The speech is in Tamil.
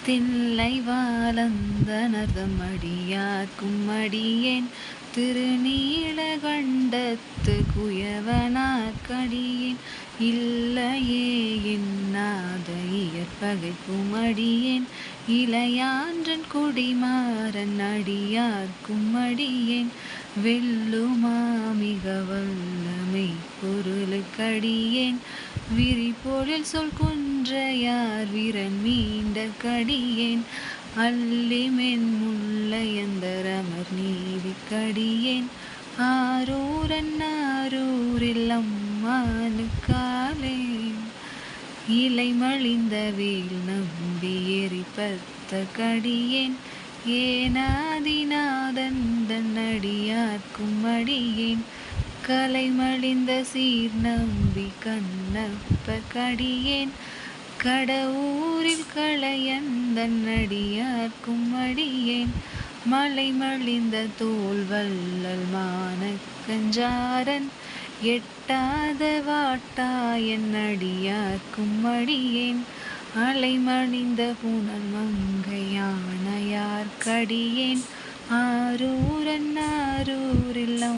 தில்லை வாழந்தனர்தம் அடியார்க்கும் அடியேன் திருநீலகண்டத்து குயவனார்க்கடியேன் இல்லையே என்னாத இயற்பகைக்கும் அடியேன் இளையான்றன் குடிமாறன் அடியார்க்கும் அடியேன் வெல்லுமா மிக வல்லமை பொருளுக்கடியேன் விரிபொழில் சொல் குன்றையார் வீரன் மீண்ட கடியேன் அல்லிமென் முல்லையந்தரமர் நீதிக்கடியேன் ஆரூரன் ஆரூரில் அம்மானுக்காலே இலை மலிந்த வேல் நம்பி எரிப்பத்த கடியேன் ஏனாதிநாதன் அடியார்க்கும் அடியேன் கலைமலிந்த சீர் நம்பி கண்ணப்ப கடியேன் கடவுரில் களையந்தன் அடியார்க்கும் அடியேன் மலை மலிந்த தோல் வல்லல் மானக்கஞ்சாரன் எட்டாத வாட்டாயன் அடியார்க்கும் அடியேன் அலைமணிந்த புனல் மங்கையானையார்க்கடியேன் ஆரூரன் ஆரூரில்